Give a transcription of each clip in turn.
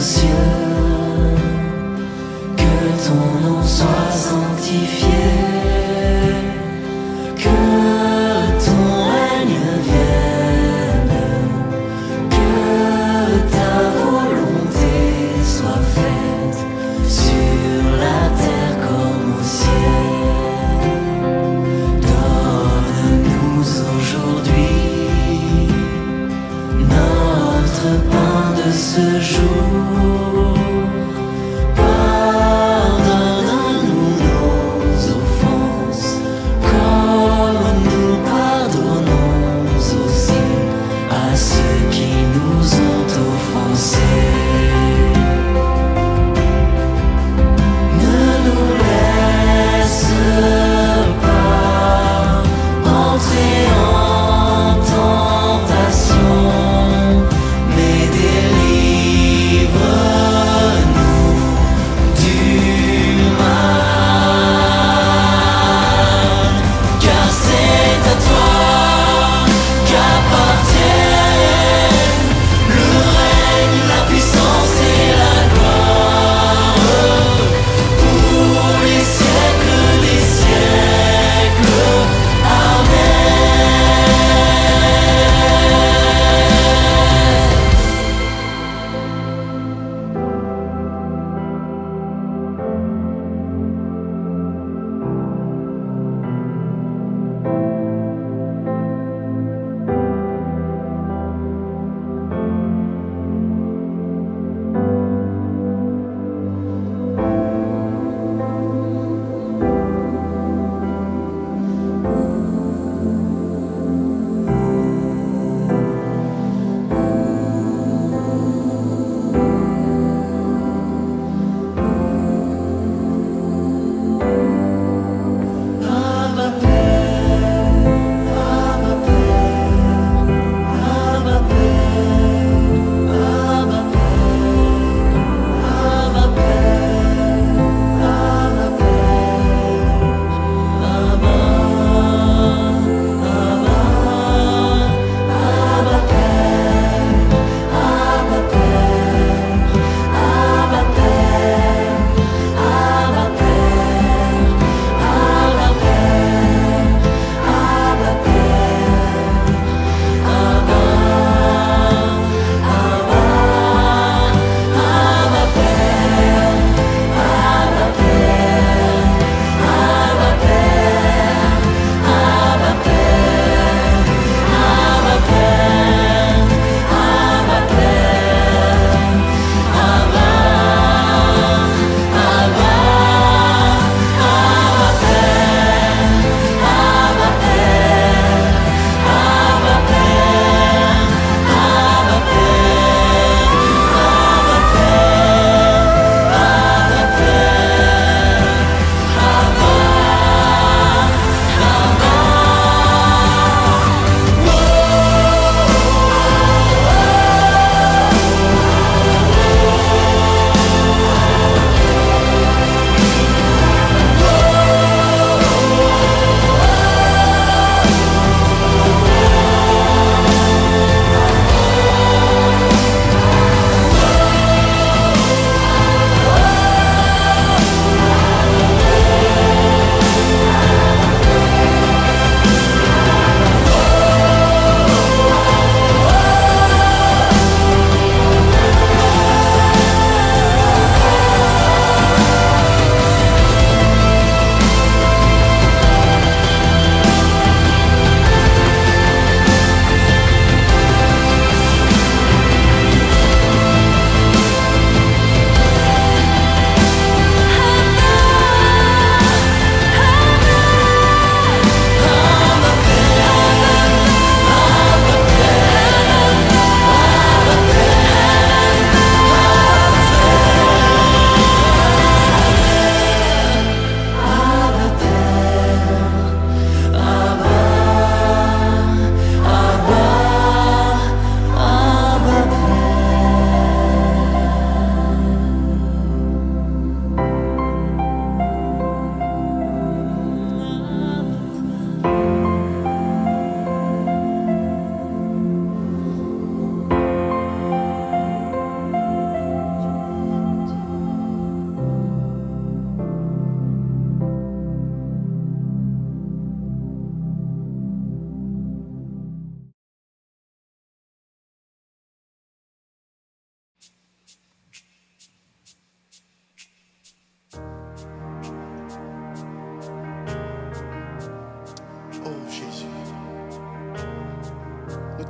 yeux, que ton nom soit sanctifié, que ton règne vienne, que ta volonté soit faite sur la terre comme au ciel. Donne-nous aujourd'hui notre pain de ce jour. Pardonne-nous nos offenses, comme nous pardonnons aussi à ceux qui nous ont offensés. Ne nous laisse pas entrer en tentation, mais délivre-nous du mal. Car c'est à toi qu'appartiennent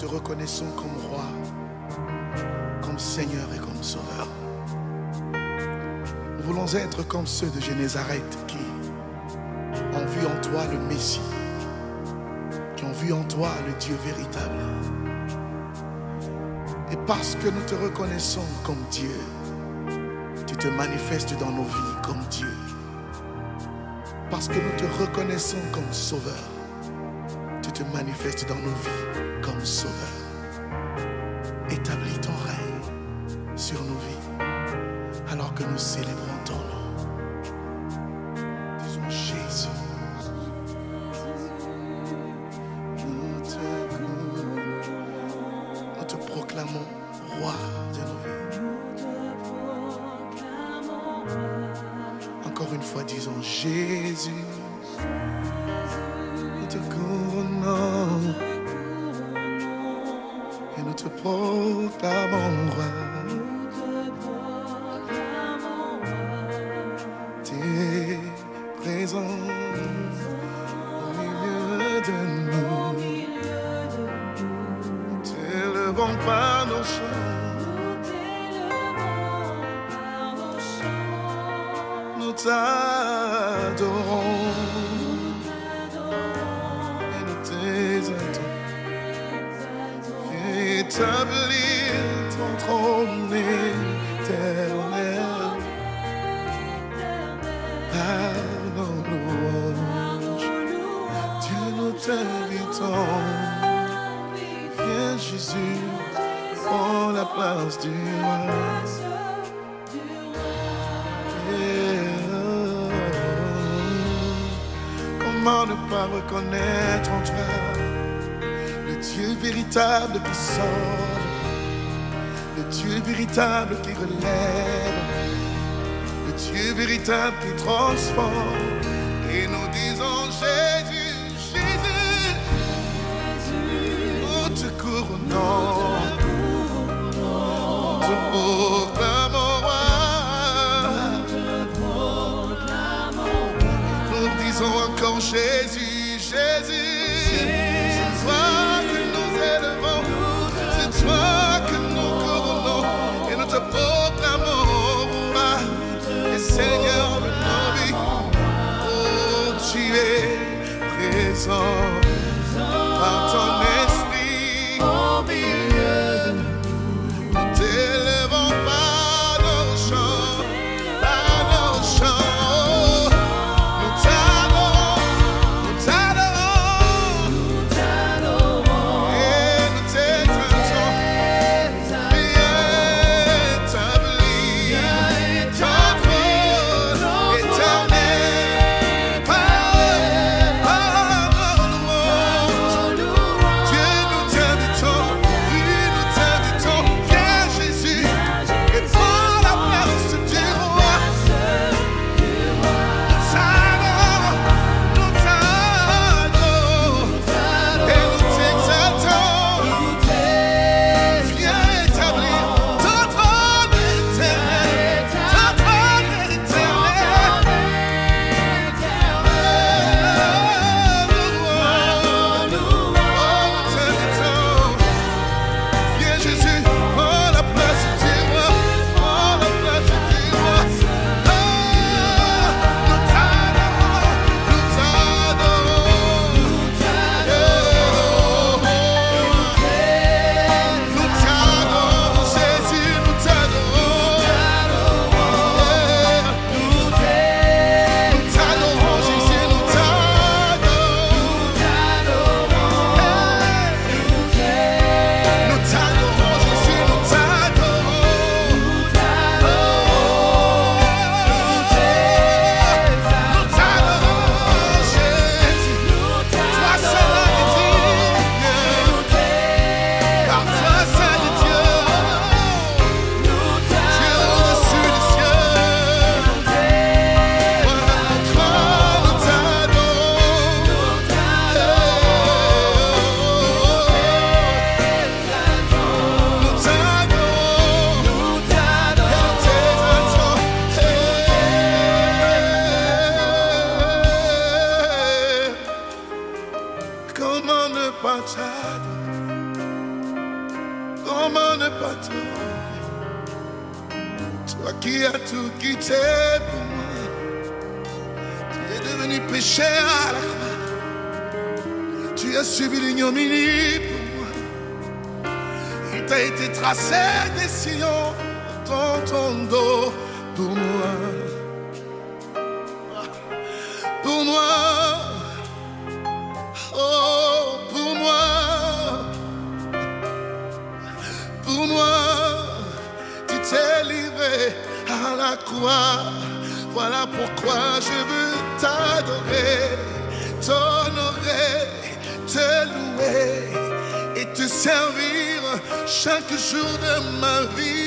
te reconnaissons comme roi, comme Seigneur et comme Sauveur. Nous voulons être comme ceux de Génézareth qui ont vu en toi le Messie, qui ont vu en toi le Dieu véritable. Et parce que nous te reconnaissons comme Dieu, tu te manifestes dans nos vies comme Dieu. Parce que nous te reconnaissons comme Sauveur, tu te manifestes dans nos vies comme Sauveur. Établis ton règne sur nos vies alors que nous célébrons ton nom. Disons Jésus. Nous te proclamons roi de nos vies. Encore une fois, disons Jésus. Nous te couronnons et nous te proclamons roi. T'es présent au milieu de nous. T'élevons par nos chants. Nous t'adorons et nous t'exaltons. Établir ton trône éternel par nos louanges. Dieu, nous t'invitons. Viens Jésus, prends la place du roi. Comment ne pas reconnaître en toi le Dieu véritable qui sauve, le Dieu véritable qui relève, le Dieu véritable qui transforme. Et nous disons Jésus, Jésus, nous te couronnons, nous te proclamons roi. Nous disons encore Jésus, Jésus, c'est toi que nous élevons, c'est toi que nous couronnons et nous te proclamons roi et Seigneur de nos vies. Oh, tu es présent par ton esprit au milieu de nous. Nous t'élevons par nos chants, par nos chants. Toi qui as tout quitté pour moi, tu es devenu péché à la croix. Tu as subi l'ignominie pour moi. Il t'a été tracé des sillons dans ton dos pour moi. Pour moi, oh, pour moi, tu t'es livré à la croix. Voilà pourquoi je veux t'adorer, t'honorer, te louer et te servir chaque jour de ma vie.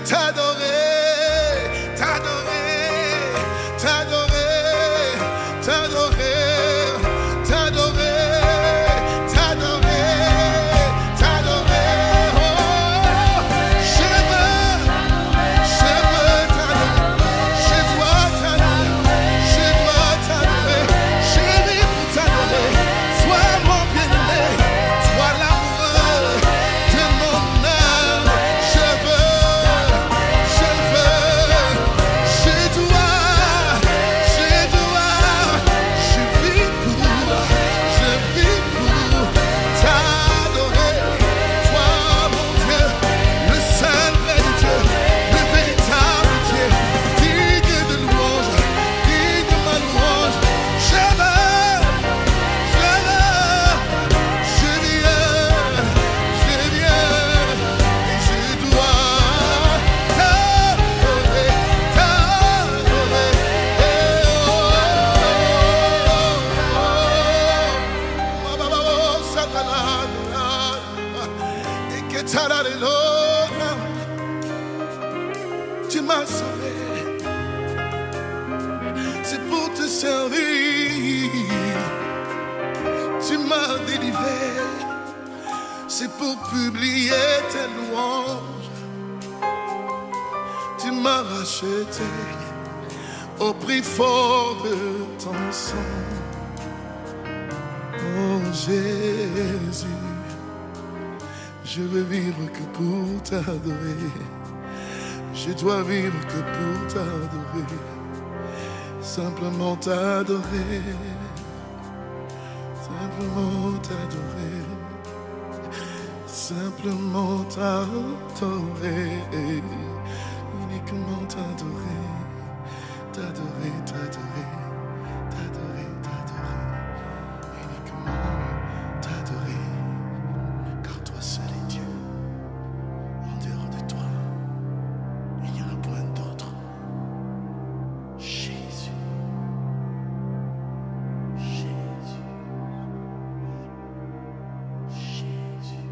T'adorer, t'adorer, t'adorer, t'adorer, t'adorer, t'adorer, t'adorer. Oh, je veux t'adorer, je dois t'adorer, je dois t'adorer, je vis pour t'adorer. Sois mon bien-aimé, sois l'amoureux de mon âme. Je Tu m'as sauvé, c'est pour te servir. Tu m'as délivré, c'est pour publier tes louanges. Tu m'as racheté au prix fort de ton sang. Oh Jésus, je veux vivre que pour t'adorer. Je dois vivre que pour t'adorer. Simplement t'adorer. Simplement t'adorer. Simplement t'adorer. Uniquement t'adorer. T'adorer, t'adorer. T'adorer, t'adorer. Uniquement t'adorer. Car toi seul est Dieu. En dehors de toi, il n'y en a point d'autre. Jésus. Jésus. Jésus.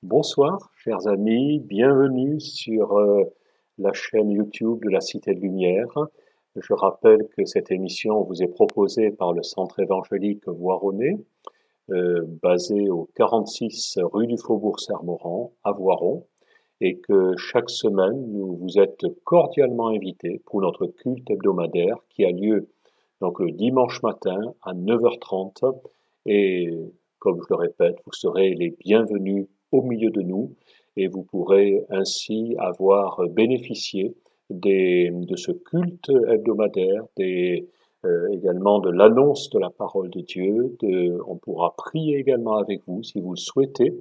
Bonsoir, chers amis, bienvenue sur la chaîne YouTube de la Cité de Lumière. Je rappelle que cette émission vous est proposée par le Centre évangélique Voironnais, basé au 46 rue du Faubourg Sermorand, à Voiron, et que chaque semaine, vous êtes cordialement invités pour notre culte hebdomadaire qui a lieu donc le dimanche matin à 9h30. Et comme je le répète, vous serez les bienvenus au milieu de nous et vous pourrez ainsi avoir bénéficié de ce culte hebdomadaire, également de l'annonce de la parole de Dieu. On pourra prier également avec vous si vous le souhaitez.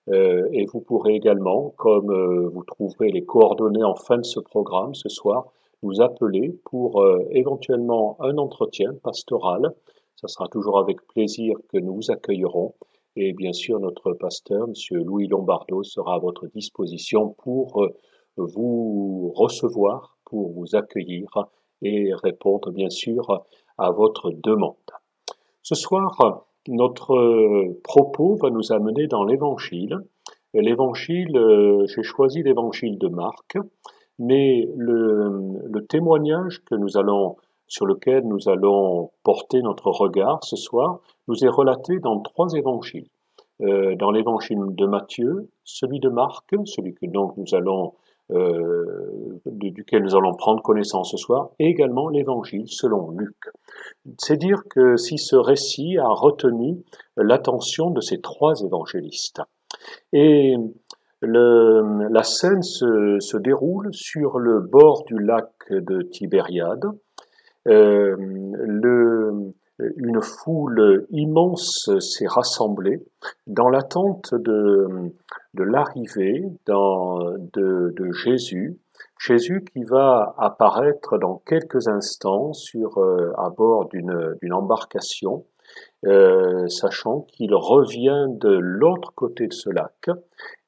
Et vous pourrez également, comme vous trouverez les coordonnées en fin de ce programme ce soir, nous appeler pour éventuellement un entretien pastoral. Ça sera toujours avec plaisir que nous vous accueillerons. Et bien sûr, notre pasteur, M. Louis Lombardo, sera à votre disposition pour vous recevoir, pour vous accueillir et répondre bien sûr à votre demande. Ce soir, notre propos va nous amener dans l'Évangile. L'Évangile, j'ai choisi l'Évangile de Marc, mais le témoignage sur lequel nous allons porter notre regard ce soir nous est relaté dans 3 évangiles. Dans l'évangile de Matthieu, celui de Marc, celui que donc nous allons duquel nous allons prendre connaissance ce soir, et également l'Évangile selon Luc. C'est dire que si ce récit a retenu l'attention de ces trois évangélistes. Et la scène se déroule sur le bord du lac de Tibériade. Une foule immense s'est rassemblée dans l'attente de l'arrivée de Jésus. Jésus qui va apparaître dans quelques instants à bord d'une embarcation, sachant qu'il revient de l'autre côté de ce lac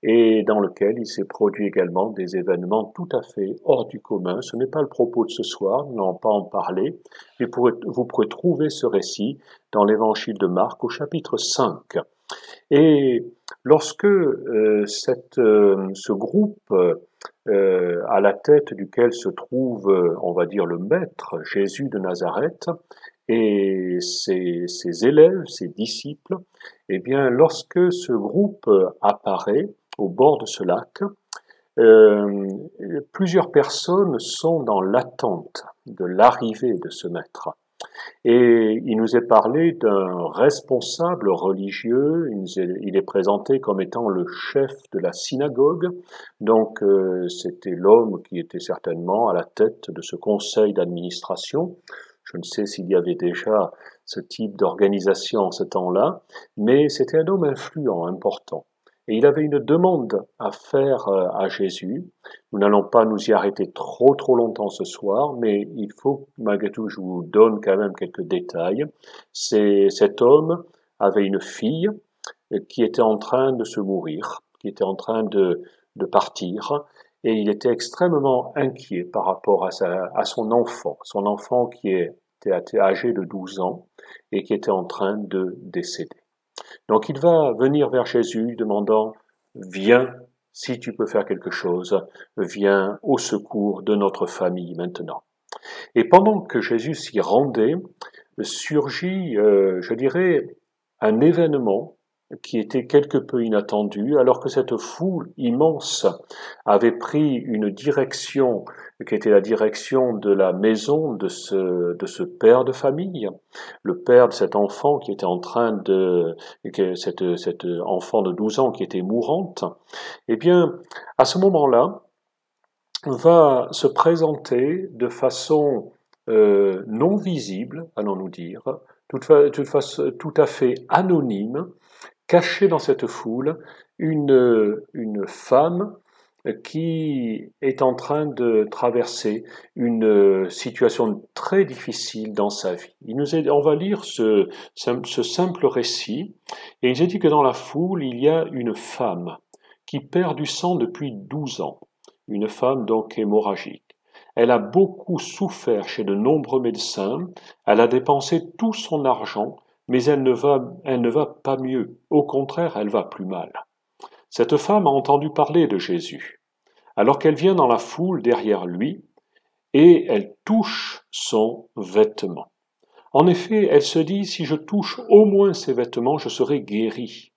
et dans lequel il s'est produit également des événements tout à fait hors du commun. Ce n'est pas le propos de ce soir, nous n'allons pas en parler, mais vous pourrez trouver ce récit dans l'évangile de Marc au chapitre 5. Et lorsque ce groupe à la tête duquel se trouve, on va dire, le maître Jésus de Nazareth, et ses élèves, ses disciples, eh bien, lorsque ce groupe apparaît au bord de ce lac, plusieurs personnes sont dans l'attente de l'arrivée de ce maître. Et il nous est parlé d'un responsable religieux, il est présenté comme étant le chef de la synagogue, donc c'était l'homme qui était certainement à la tête de ce conseil d'administration. Je ne sais s'il y avait déjà ce type d'organisation en ce temps-là, mais c'était un homme influent, important. Et il avait une demande à faire à Jésus. Nous n'allons pas nous y arrêter trop longtemps ce soir, mais il faut, malgré tout, je vous donne quand même quelques détails. Cet homme avait une fille qui était en train de se mourir, qui était en train de partir, et il était extrêmement inquiet par rapport à son enfant qui était âgé de 12 ans et qui était en train de décéder. Donc il va venir vers Jésus demandant « Viens, si tu peux faire quelque chose, viens au secours de notre famille maintenant. » Et pendant que Jésus s'y rendait, surgit, je dirais, un événement qui était quelque peu inattendu, alors que cette foule immense avait pris une direction qui était la direction de la maison de ce père de famille, le père de cet enfant qui était cet enfant de 12 ans qui était mourante. Eh bien, à ce moment-là, va se présenter de façon non visible, allons-nous dire, tout à fait anonyme, cachée dans cette foule, une femme qui est en train de traverser une situation très difficile dans sa vie. On va lire ce simple récit, et il nous est dit que dans la foule, il y a une femme qui perd du sang depuis 12 ans, une femme donc hémorragique. Elle a beaucoup souffert chez de nombreux médecins, elle a dépensé tout son argent, mais elle ne va pas mieux. Au contraire, elle va plus mal. Cette femme a entendu parler de Jésus, alors qu'elle vient dans la foule derrière lui, et elle touche son vêtement. En effet, elle se dit, si je touche au moins ses vêtements, je serai guérie.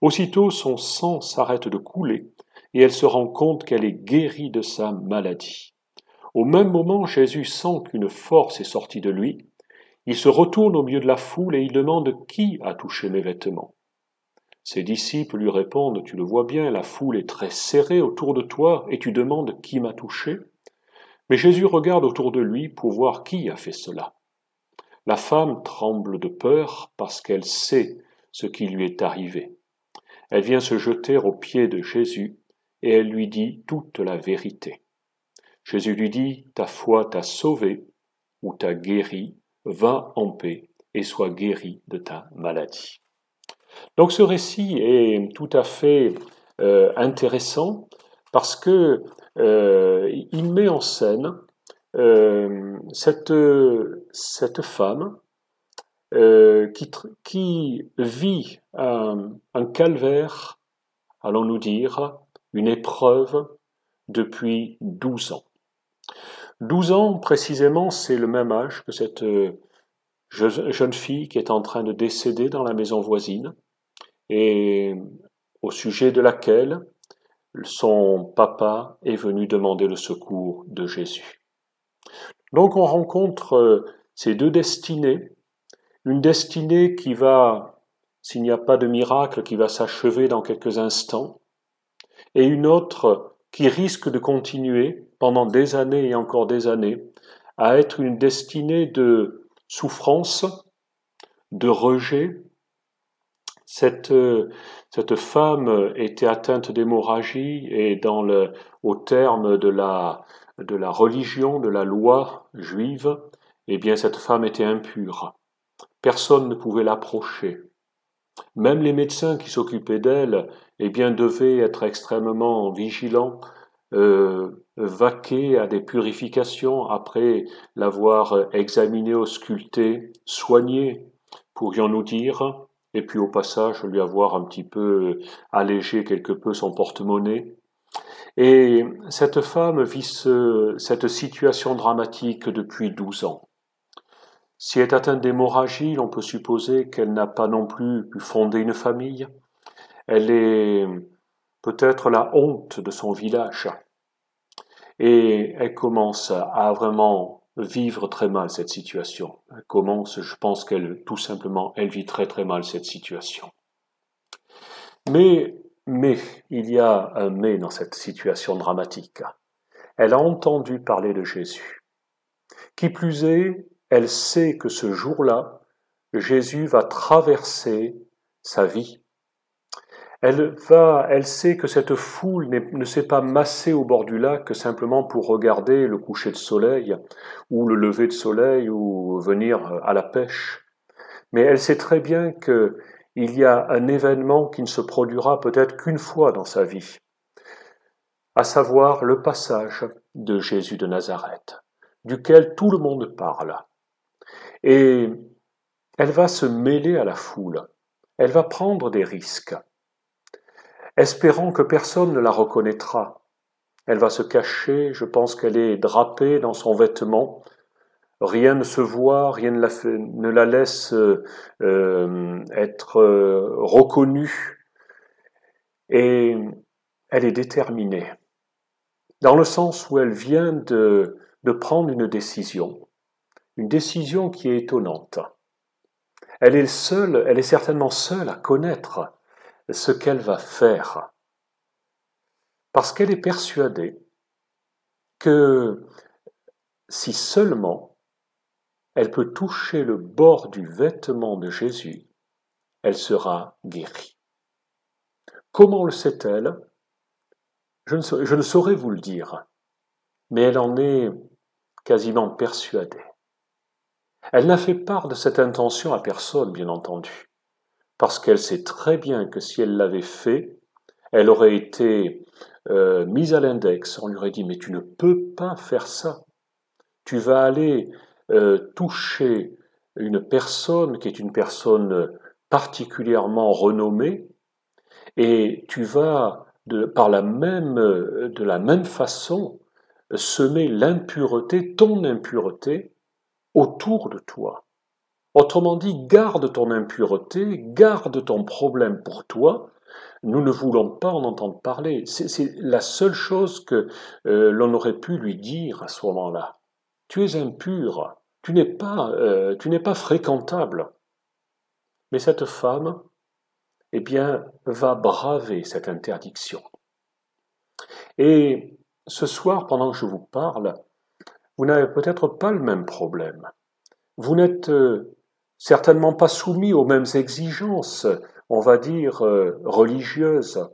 Aussitôt, son sang s'arrête de couler, et elle se rend compte qu'elle est guérie de sa maladie. Au même moment, Jésus sent qu'une force est sortie de lui. Il se retourne au milieu de la foule et il demande « Qui a touché mes vêtements ?» Ses disciples lui répondent « Tu le vois bien, la foule est très serrée autour de toi et tu demandes qui m'a touché ?» Mais Jésus regarde autour de lui pour voir qui a fait cela. La femme tremble de peur parce qu'elle sait ce qui lui est arrivé. Elle vient se jeter aux pieds de Jésus et elle lui dit toute la vérité. Jésus lui dit « Ta foi t'a sauvé ou t'a guéri, va en paix et sois guéri de ta maladie. » Donc ce récit est tout à fait intéressant parce que il met en scène cette femme qui vit un calvaire, allons-nous dire, une épreuve depuis 12 ans. 12 ans, précisément, c'est le même âge que cette jeune fille qui est en train de décéder dans la maison voisine et au sujet de laquelle son papa est venu demander le secours de Jésus. Donc on rencontre ces deux destinées, une destinée qui va, s'il n'y a pas de miracle, qui va s'achever dans quelques instants, et une autre qui risque de continuer pendant des années et encore des années à être une destinée de souffrance, de rejet. Cette femme était atteinte d'hémorragie et au terme de la religion, de la loi juive, eh bien cette femme était impure. Personne ne pouvait l'approcher. Même les médecins qui s'occupaient d'elle, eh bien devaient être extrêmement vigilants, vaquer à des purifications après l'avoir examinée, auscultée, soignée, pourrions-nous dire, et puis au passage lui avoir un petit peu allégé quelque peu son porte-monnaie. Et cette femme vit cette situation dramatique depuis 12 ans. Si elle est atteinte d'hémorragie, on peut supposer qu'elle n'a pas non plus pu fonder une famille. Elle est peut-être la honte de son village. Et elle commence à vraiment vivre très mal cette situation. Elle commence, je pense tout simplement, elle vit très très mal cette situation. Mais, il y a un mais dans cette situation dramatique. Elle a entendu parler de Jésus. Qui plus est, elle sait que ce jour-là, Jésus va traverser sa vie. Elle sait que cette foule ne s'est pas massée au bord du lac simplement pour regarder le coucher de soleil, ou le lever de soleil, ou venir à la pêche. Mais elle sait très bien qu'il y a un événement qui ne se produira peut-être qu'une fois dans sa vie, à savoir le passage de Jésus de Nazareth, duquel tout le monde parle. Et elle va se mêler à la foule, elle va prendre des risques, espérant que personne ne la reconnaîtra. Elle va se cacher, je pense qu'elle est drapée dans son vêtement, rien ne se voit, rien ne la laisse être reconnue, et elle est déterminée, dans le sens où elle vient de prendre une décision qui est étonnante. Elle est certainement seule à connaître ce qu'elle va faire, parce qu'elle est persuadée que si seulement elle peut toucher le bord du vêtement de Jésus, elle sera guérie. Comment le sait-elle ? Je ne saurais vous le dire, mais elle en est quasiment persuadée. Elle n'a fait part de cette intention à personne, bien entendu, parce qu'elle sait très bien que si elle l'avait fait, elle aurait été mise à l'index. On lui aurait dit « mais tu ne peux pas faire ça. Tu vas aller toucher une personne qui est une personne particulièrement renommée et tu vas de la même façon semer l'impureté, ton impureté, autour de toi. Autrement dit, garde ton impureté, garde ton problème pour toi. Nous ne voulons pas en entendre parler. C'est la seule chose que l'on aurait pu lui dire à ce moment-là. Tu es impur, tu n'es pas fréquentable. Mais cette femme, eh bien, va braver cette interdiction. Et ce soir, pendant que je vous parle, vous n'avez peut-être pas le même problème. Vous n'êtes certainement pas soumis aux mêmes exigences, on va dire, religieuses,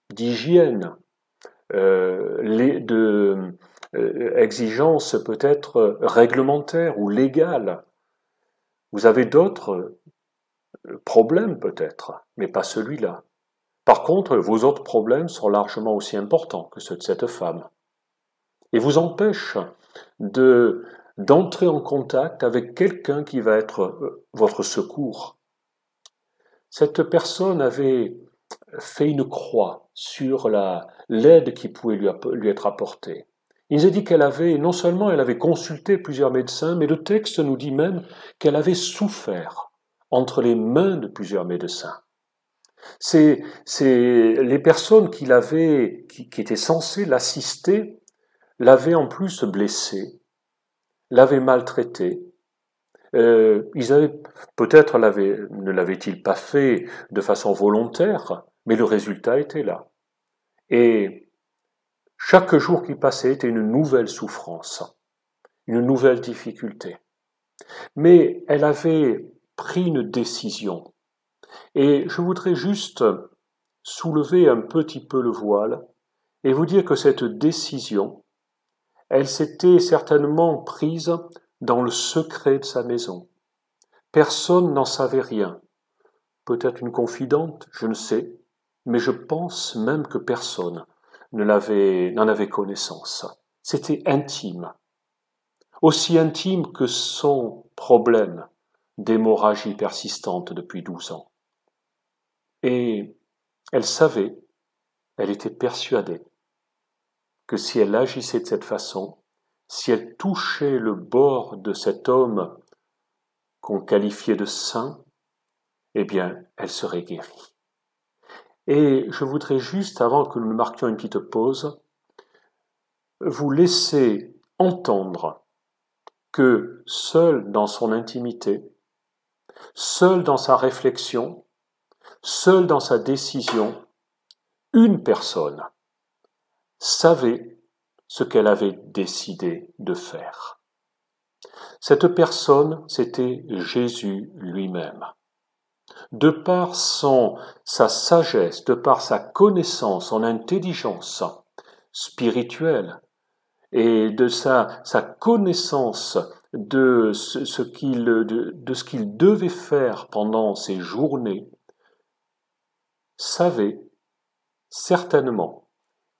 d'hygiène, exigences peut-être réglementaires ou légales. Vous avez d'autres problèmes peut-être, mais pas celui-là. Par contre, vos autres problèmes sont largement aussi importants que ceux de cette femme. Et vous empêchent d'entrer en contact avec quelqu'un qui va être votre secours. Cette personne avait fait une croix sur l'aide qui pouvait lui être apportée. Il nous a dit non seulement elle avait consulté plusieurs médecins, mais le texte nous dit même qu'elle avait souffert entre les mains de plusieurs médecins. C'est les personnes qui étaient censées l'assister, l'avaient en plus blessé, l'avaient maltraité. Peut-être ne l'avaient-ils pas fait de façon volontaire, mais le résultat était là. Et chaque jour qui passait était une nouvelle souffrance, une nouvelle difficulté. Mais elle avait pris une décision. Et je voudrais juste soulever un petit peu le voile et vous dire que cette décision, elle s'était certainement prise dans le secret de sa maison. Personne n'en savait rien. Peut-être une confidente, je ne sais, mais je pense même que personne n'en avait connaissance. C'était intime. Aussi intime que son problème d'hémorragie persistante depuis 12 ans. Et elle savait, elle était persuadée que si elle agissait de cette façon, si elle touchait le bord de cet homme qu'on qualifiait de saint, eh bien, elle serait guérie. Et je voudrais juste, avant que nous marquions une petite pause, vous laisser entendre que seul dans son intimité, seul dans sa réflexion, seul dans sa décision, une personne savait ce qu'elle avait décidé de faire. Cette personne, c'était Jésus lui-même. De par sa sagesse, de par sa connaissance, son intelligence spirituelle et de sa connaissance de ce qu'il devait faire pendant ces journées, savait certainement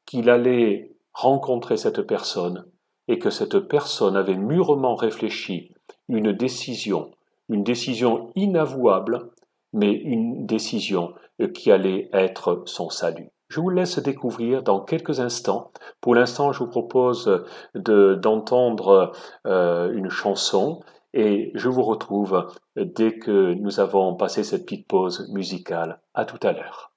qu'il allait rencontrer cette personne et que cette personne avait mûrement réfléchi une décision inavouable, mais une décision qui allait être son salut. Je vous laisse découvrir dans quelques instants. Pour l'instant, je vous propose d'entendre une chanson et je vous retrouve dès que nous avons passé cette petite pause musicale. À tout à l'heure.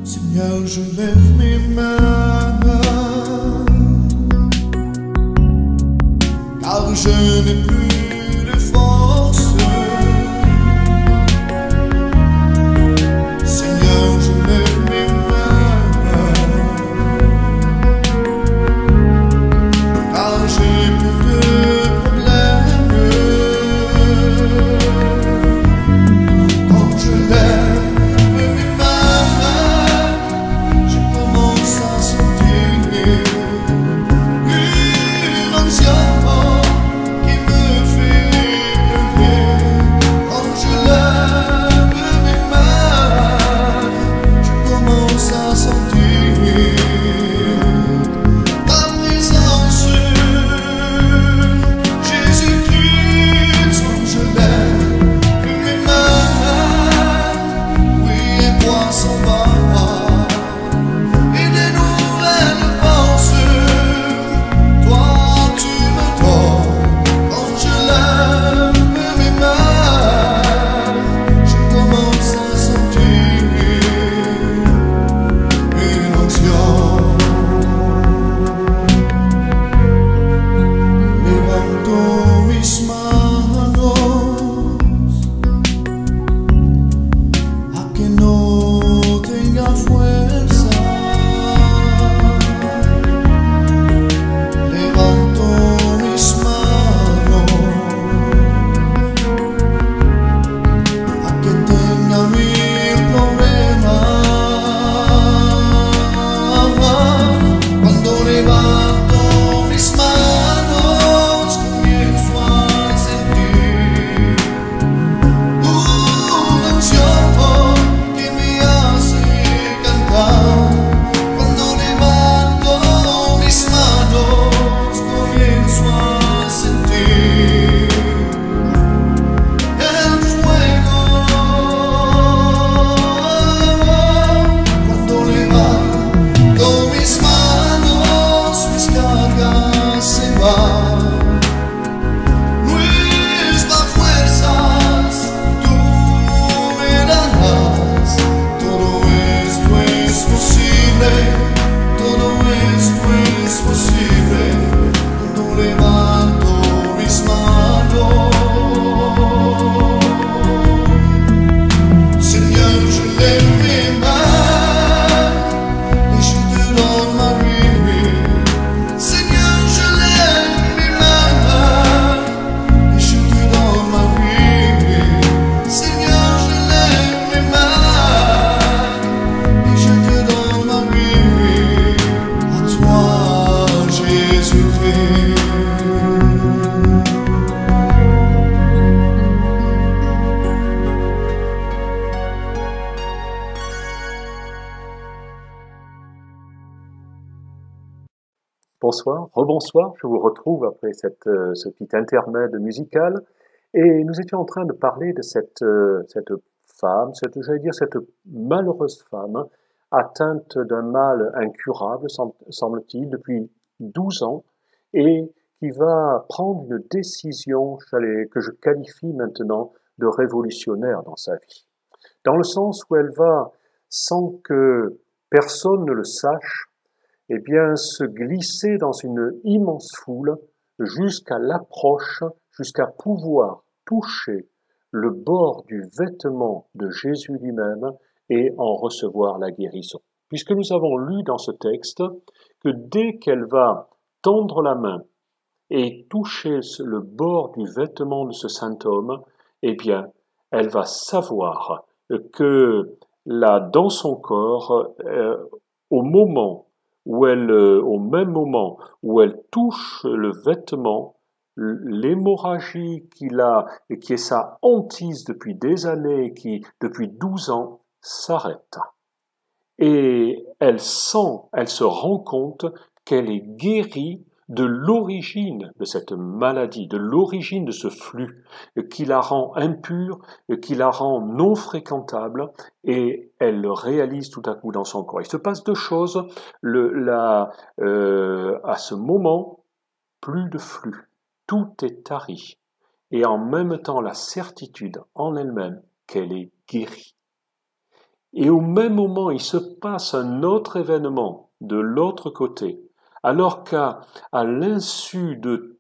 Seigneur, je lève mes mains, car je n'ai plus de force. Seigneur, je lève mes mains, car j'ai plus de problèmes. Quand je lève mes mains, je commence à sentir une onction qui me Bonsoir, rebonsoir, je vous retrouve après ce petit intermède musical et nous étions en train de parler de cette femme, j'allais dire cette malheureuse femme atteinte d'un mal incurable, semble-t-il, depuis 12 ans et qui va prendre une décision que je qualifie maintenant de révolutionnaire dans sa vie. Dans le sens où elle va, sans que personne ne le sache, eh bien, se glisser dans une immense foule jusqu'à l'approche, jusqu'à pouvoir toucher le bord du vêtement de Jésus lui-même et en recevoir la guérison. Puisque nous avons lu dans ce texte que dès qu'elle va tendre la main et toucher le bord du vêtement de ce saint homme, eh bien, elle va savoir que là, dans son corps, au même moment où elle touche le vêtement, l'hémorragie qu'il a et qui est sa hantise depuis des années, qui depuis 12 ans, s'arrête. Et elle se rend compte qu'elle est guérie de l'origine de cette maladie, de l'origine de ce flux qui la rend impure, qui la rend non fréquentable, et elle le réalise tout à coup dans son corps. Il se passe deux choses. À ce moment, plus de flux, tout est tari, et en même temps la certitude en elle-même qu'elle est guérie. Et au même moment, il se passe un autre événement de l'autre côté, alors l'insu de,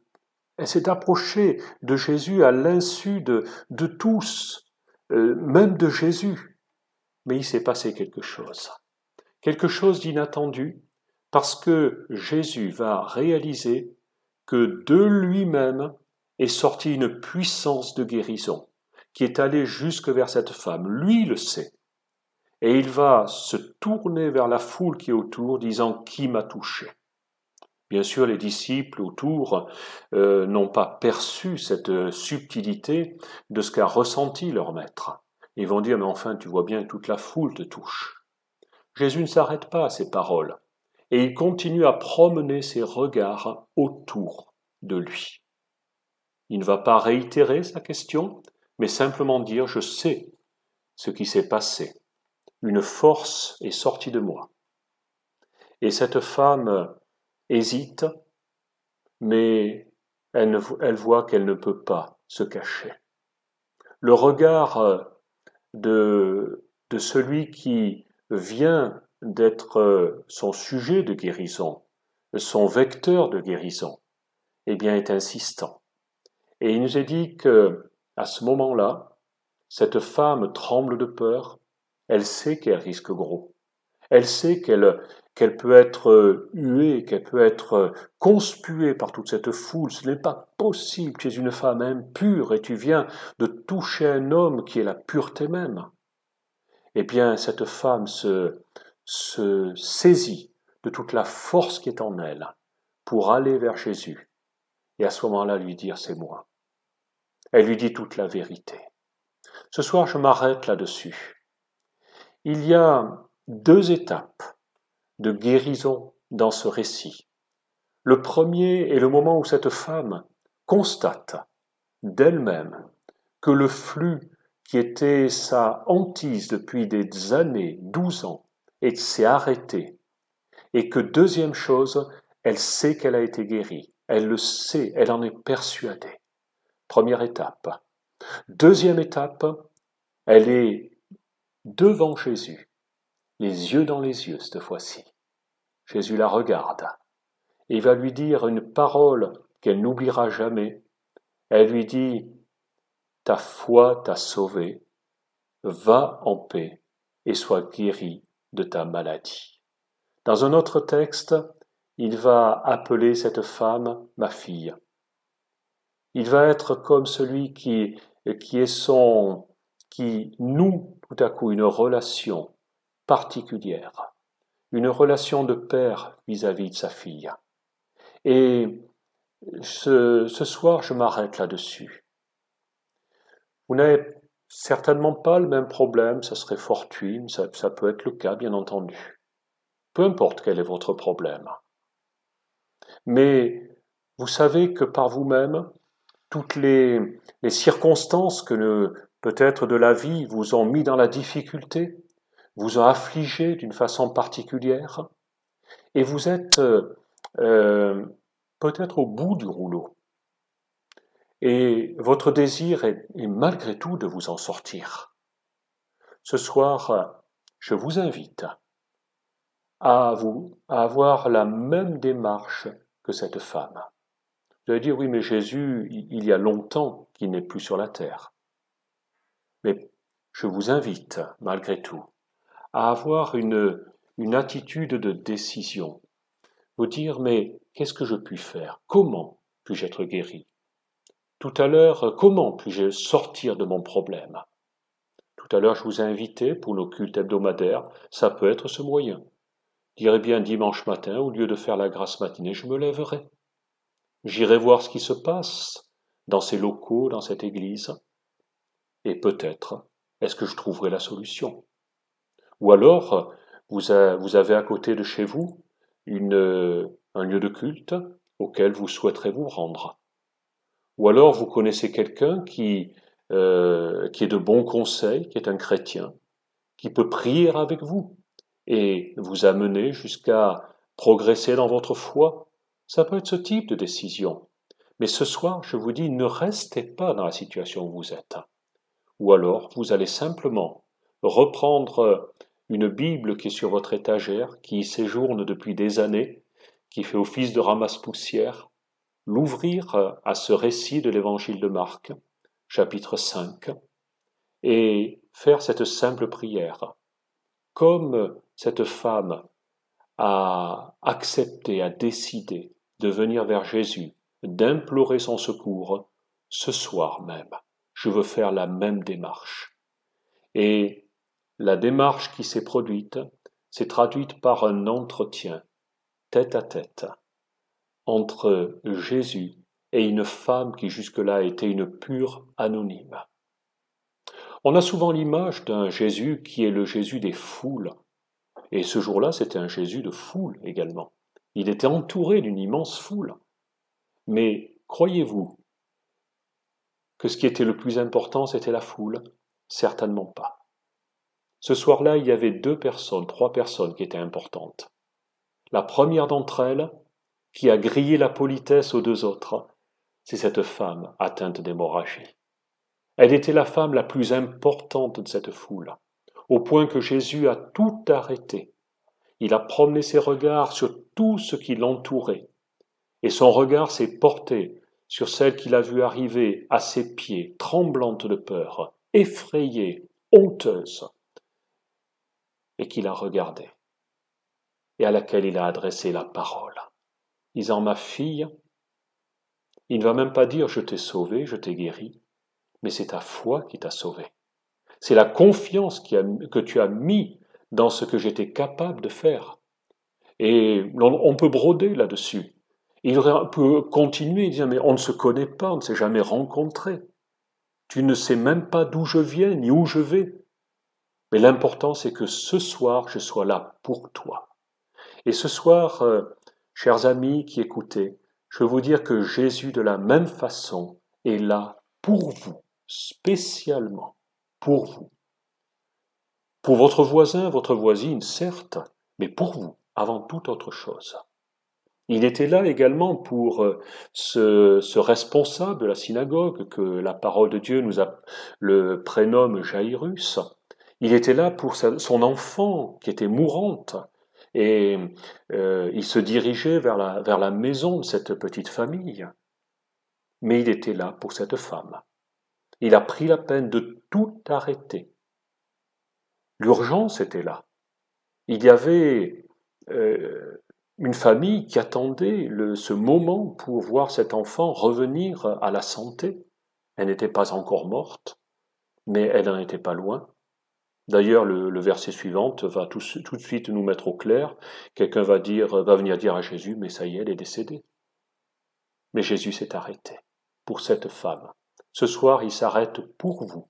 elle s'est approchée de Jésus à l'insu de tous, même de Jésus. Mais il s'est passé quelque chose d'inattendu, parce que Jésus va réaliser que de lui-même est sortie une puissance de guérison, qui est allée jusque vers cette femme. Lui le sait. Et il va se tourner vers la foule qui est autour, disant « Qui m'a touché ?» Bien sûr, les disciples autour n'ont pas perçu cette subtilité de ce qu'a ressenti leur maître. Ils vont dire « Mais enfin, tu vois bien que toute la foule te touche. » Jésus ne s'arrête pas à ces paroles, et il continue à promener ses regards autour de lui. Il ne va pas réitérer sa question, mais simplement dire « Je sais ce qui s'est passé. Une force est sortie de moi. » Et cette femme hésite, mais elle voit qu'elle ne peut pas se cacher. Le regard de celui qui vient d'être son sujet de guérison, son vecteur de guérison, eh bien, est insistant. Et il nous est dit que, à ce moment-là, cette femme tremble de peur, elle sait qu'elle risque gros. Elle sait qu'elle peut être huée, qu'elle peut être conspuée par toute cette foule. Ce n'est pas possible, tu es une femme impure et tu viens de toucher un homme qui est la pureté même. Eh bien, cette femme se saisit de toute la force qui est en elle pour aller vers Jésus et à ce moment-là lui dire « c'est moi ». Elle lui dit toute la vérité. Ce soir, je m'arrête là-dessus. Il y a deux étapes de guérison dans ce récit. Le premier est le moment où cette femme constate d'elle-même que le flux qui était sa hantise depuis des années, 12 ans, s'est arrêté. Et que deuxième chose, elle sait qu'elle a été guérie. Elle le sait, elle en est persuadée. Première étape. Deuxième étape, elle est devant Jésus, les yeux dans les yeux cette fois-ci. Jésus la regarde et va lui dire une parole qu'elle n'oubliera jamais. Elle lui dit « Ta foi t'a sauvée, va en paix et sois guérie de ta maladie. » Dans un autre texte, il va appeler cette femme « ma fille ». Il va être comme celui qui noue tout à coup une relation particulière, une relation de père vis-à-vis de sa fille. Et ce soir, je m'arrête là-dessus. Vous n'avez certainement pas le même problème, ça serait fortuit, ça peut être le cas, bien entendu. Peu importe quel est votre problème. Mais vous savez que par vous-même, toutes les circonstances peut-être de la vie vous ont mis dans la difficulté, vous ont affligé d'une façon particulière, et vous êtes peut-être au bout du rouleau. Et votre désir est malgré tout de vous en sortir. Ce soir, je vous invite à avoir la même démarche que cette femme. Vous allez dire, oui, mais Jésus, il y a longtemps qu'il n'est plus sur la terre. Mais je vous invite, malgré tout, à avoir une attitude de décision. Vous dire, mais qu'est-ce que je puis faire? Comment puis-je être guéri? Tout à l'heure, comment puis-je sortir de mon problème? Tout à l'heure, je vous ai invité pour nos cultes hebdomadaires, ça peut être ce moyen. Dire, eh bien, dimanche matin, au lieu de faire la grâce matinée, je me lèverai. J'irai voir ce qui se passe dans ces locaux, dans cette église, et peut-être est-ce que je trouverai la solution. Ou alors, vous avez à côté de chez vous un lieu de culte auquel vous souhaiterez vous rendre. Ou alors vous connaissez quelqu'un qui est de bons conseils, qui est un chrétien, qui peut prier avec vous et vous amener jusqu'à progresser dans votre foi. Ça peut être ce type de décision. Mais ce soir, je vous dis, ne restez pas dans la situation où vous êtes. Ou alors, vous allez simplement reprendre une Bible qui est sur votre étagère, qui y séjourne depuis des années, qui fait office de ramasse-poussière, l'ouvrir à ce récit de l'évangile de Marc, chapitre 5, et faire cette simple prière. Comme cette femme a accepté, a décidé de venir vers Jésus, d'implorer son secours, ce soir même, je veux faire la même démarche. Et la démarche qui s'est produite s'est traduite par un entretien, tête à tête, entre Jésus et une femme qui jusque-là était une pure anonyme. On a souvent l'image d'un Jésus qui est le Jésus des foules. Et ce jour-là, c'était un Jésus de foule également. Il était entouré d'une immense foule. Mais croyez-vous que ce qui était le plus important, c'était la foule? Certainement pas. Ce soir-là, il y avait 3 personnes qui étaient importantes. La première d'entre elles, qui a grillé la politesse aux 2 autres, c'est cette femme atteinte d'hémorragie. Elle était la femme la plus importante de cette foule, au point que Jésus a tout arrêté. Il a promené ses regards sur tout ce qui l'entourait, et son regard s'est porté sur celle qu'il a vue arriver à ses pieds, tremblante de peur, effrayée, honteuse, et qu'il a regardée, et à laquelle il a adressé la parole, disant, ma fille, il ne va même pas dire je t'ai sauvé, je t'ai guéri, mais c'est ta foi qui t'a sauvé. C'est la confiance que tu as mis dans ce que j'étais capable de faire. Et on peut broder là-dessus. Il peut continuer, dire, mais on ne se connaît pas, on ne s'est jamais rencontrés. Tu ne sais même pas d'où je viens, ni où je vais. Mais l'important, c'est que ce soir, je sois là pour toi. Et ce soir, chers amis qui écoutez, je veux vous dire que Jésus, de la même façon, est là pour vous, spécialement pour vous. Pour votre voisin, votre voisine, certes, mais pour vous, avant toute autre chose. Il était là également pour ce responsable de la synagogue que la parole de Dieu le prénomme Jairus. Il était là pour son enfant qui était mourante. Et il se dirigeait vers la maison de cette petite famille. Mais il était là pour cette femme. Il a pris la peine de tout arrêter. L'urgence était là. Il y avait une famille qui attendait ce moment pour voir cet enfant revenir à la santé. Elle n'était pas encore morte, mais elle n'en était pas loin. D'ailleurs, le verset suivant va tout de suite nous mettre au clair. Quelqu'un va venir dire à Jésus, mais ça y est, elle est décédée. Mais Jésus s'est arrêté pour cette femme. Ce soir, il s'arrête pour vous.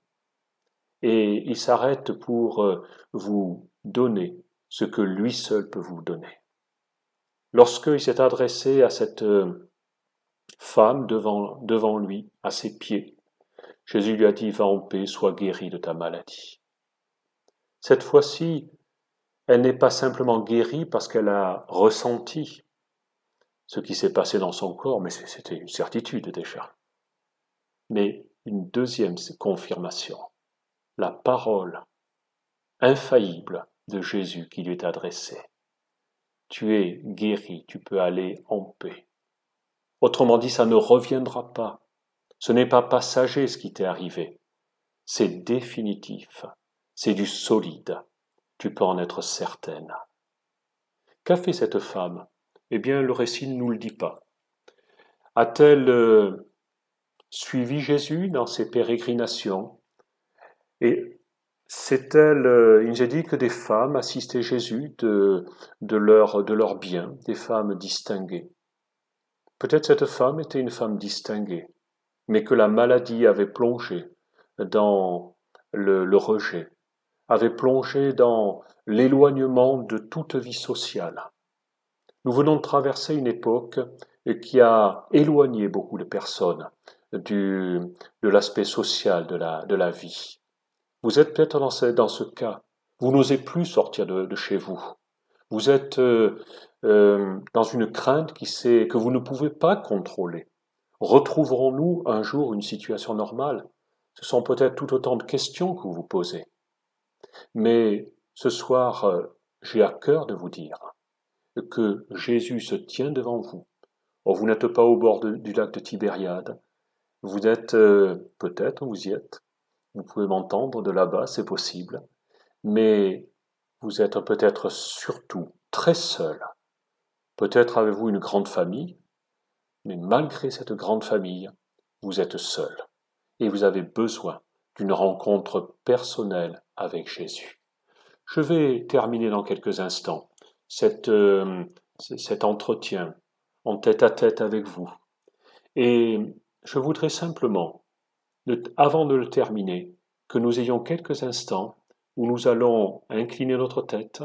Et il s'arrête pour vous donner ce que lui seul peut vous donner. lorsqu'il s'est adressé à cette femme devant lui, à ses pieds, Jésus lui a dit « Va en paix, sois guérie de ta maladie ». Cette fois-ci, elle n'est pas simplement guérie parce qu'elle a ressenti ce qui s'est passé dans son corps, mais c'était une certitude déjà. Mais une deuxième confirmation, la parole infaillible de Jésus qui lui est adressée. Tu es guéri, tu peux aller en paix. Autrement dit, ça ne reviendra pas. Ce n'est pas passager ce qui t'est arrivé. C'est définitif. C'est du solide. Tu peux en être certaine. Qu'a fait cette femme? Eh bien, le récit ne nous le dit pas. A-t-elle suivi Jésus dans ses pérégrinations? Et c'est-elle, il nous est dit que des femmes assistaient Jésus de leurs biens, des femmes distinguées. Peut-être cette femme était une femme distinguée, mais que la maladie avait plongé dans le rejet, avait plongé dans l'éloignement de toute vie sociale. Nous venons de traverser une époque qui a éloigné beaucoup de personnes de l'aspect social de la vie. Vous êtes peut-être dans ce cas. Vous n'osez plus sortir de chez vous. Vous êtes dans une crainte que vous ne pouvez pas contrôler. Retrouverons-nous un jour une situation normale? Ce sont peut-être tout autant de questions que vous vous posez. Mais ce soir, j'ai à cœur de vous dire que Jésus se tient devant vous. Oh, vous n'êtes pas au bord du lac de Tibériade. Vous êtes, peut-être, vous y êtes. Vous pouvez m'entendre de là-bas, c'est possible. Mais vous êtes peut-être surtout très seul. Peut-être avez-vous une grande famille, mais malgré cette grande famille, vous êtes seul. Et vous avez besoin d'une rencontre personnelle avec Jésus. Je vais terminer dans quelques instants cet entretien en tête-à-tête avec vous. Et je voudrais simplement, avant de le terminer, que nous ayons quelques instants où nous allons incliner notre tête.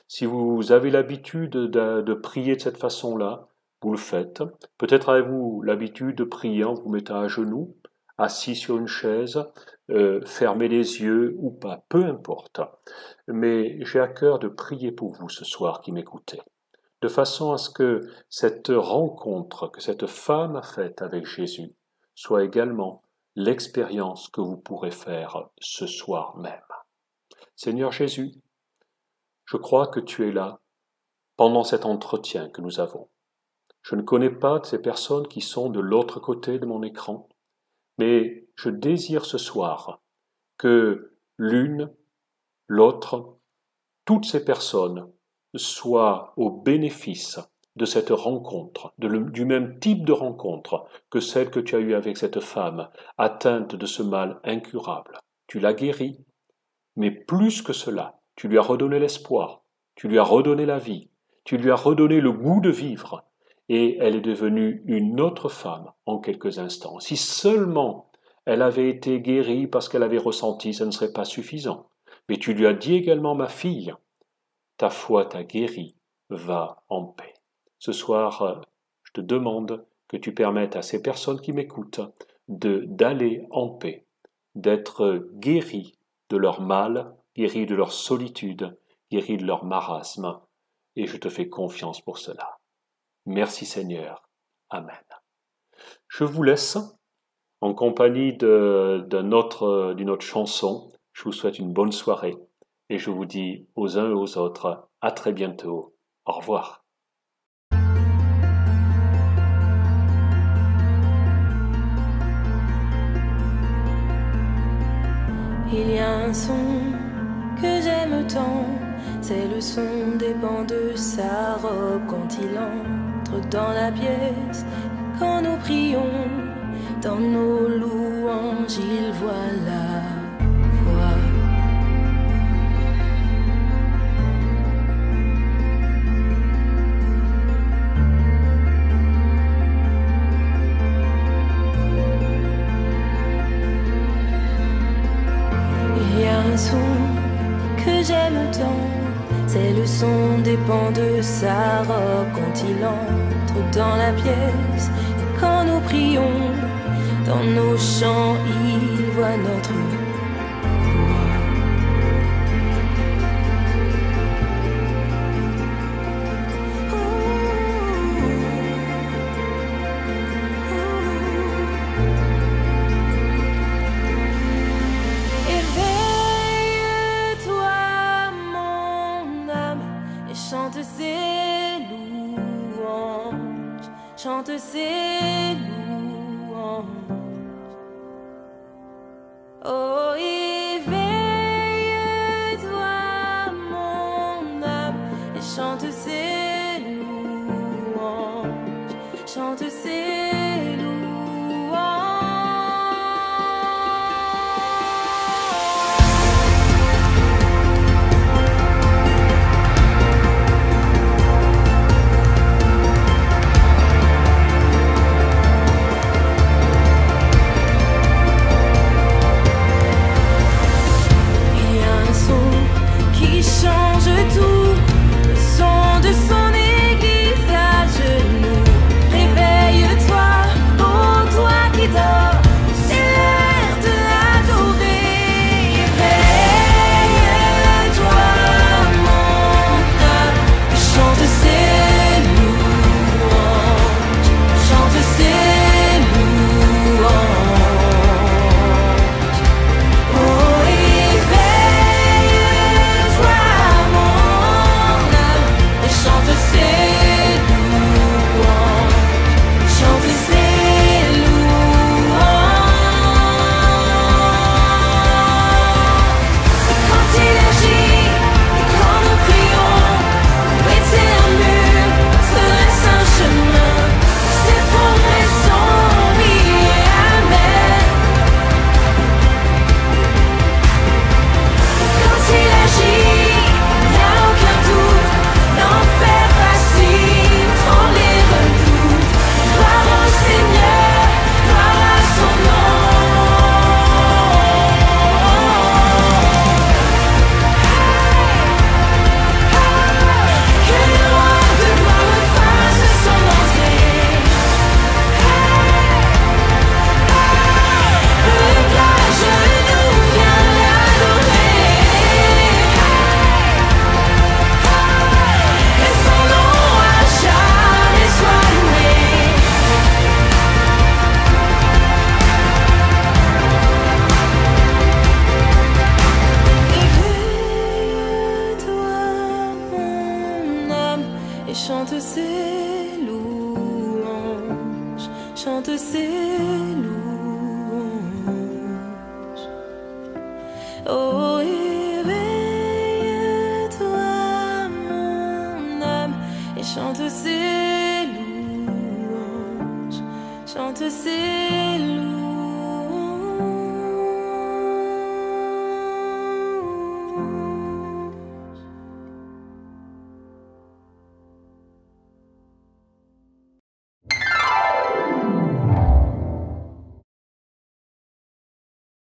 Si vous avez l'habitude de prier de cette façon-là, vous le faites. Peut-être avez-vous l'habitude de prier en vous mettant à genoux, assis sur une chaise, fermez les yeux ou pas, peu importe. Mais j'ai à cœur de prier pour vous ce soir qui m'écoutez, de façon à ce que cette rencontre que cette femme a faite avec Jésus soit également l'expérience que vous pourrez faire ce soir même. Seigneur Jésus, je crois que tu es là pendant cet entretien que nous avons. Je ne connais pas de ces personnes qui sont de l'autre côté de mon écran, mais je désire ce soir que l'une, l'autre, toutes ces personnes soient au bénéfice de cette rencontre, du même type de rencontre que celle que tu as eue avec cette femme atteinte de ce mal incurable. Tu l'as guérie, mais plus que cela, tu lui as redonné l'espoir, tu lui as redonné la vie, tu lui as redonné le goût de vivre, et elle est devenue une autre femme en quelques instants. Si seulement elle avait été guérie parce qu'elle avait ressenti, ça ne serait pas suffisant. Mais tu lui as dit également, ma fille, ta foi t'a guérie, va en paix. Ce soir, je te demande que tu permettes à ces personnes qui m'écoutent d'aller en paix, d'être guéries de leur mal, guéries de leur solitude, guéries de leur marasme, et je te fais confiance pour cela. Merci Seigneur. Amen. Je vous laisse en compagnie d'une autre chanson. Je vous souhaite une bonne soirée et je vous dis aux uns et aux autres à très bientôt. Au revoir. Il y a un son que j'aime tant, c'est le son des pans de sa robe quand il entre dans la pièce. Quand nous prions, dans nos louanges, il voit la voix. Il y a un son que j'aime tant, C'est le son des pans de sa robe quand il entre dans la pièce. Et quand nous prions, dans nos chants, il voit notre voix. Éveille-toi, mon âme, et chante ses louanges, chante ses louanges. Oh, éveille-toi, mon âme, et chante ses louanges, chante ses louanges. Il y a un son qui change tout, le son de son église à genoux. Réveille-toi, oh toi qui dors, c'est l'heure de l'adorer. Réveille-toi, mon âme, et chante ses louanges, chante ses louanges. Oh, éveille-toi, mon âme, et chante ses louanges, chante ses louanges. Et quand il agit, et quand nous prions, où était un mur, serait-ce un chemin? Ses promesses sont oui et amen. Quand il agit, il n'y a aucun doute, l'enfer fascine, tremble et redoute. Gloire au Seigneur, gloire à son nom. Que le roi de gloire fasse son entrée. Le plat genou vient l'adorer. Et son nom à jamais soit loué. Éveille-toi, mon âme, et chante ses louanges, chante ses louanges. Oh, éveille-toi, mon âme, et chante ses louanges, chante ses louanges.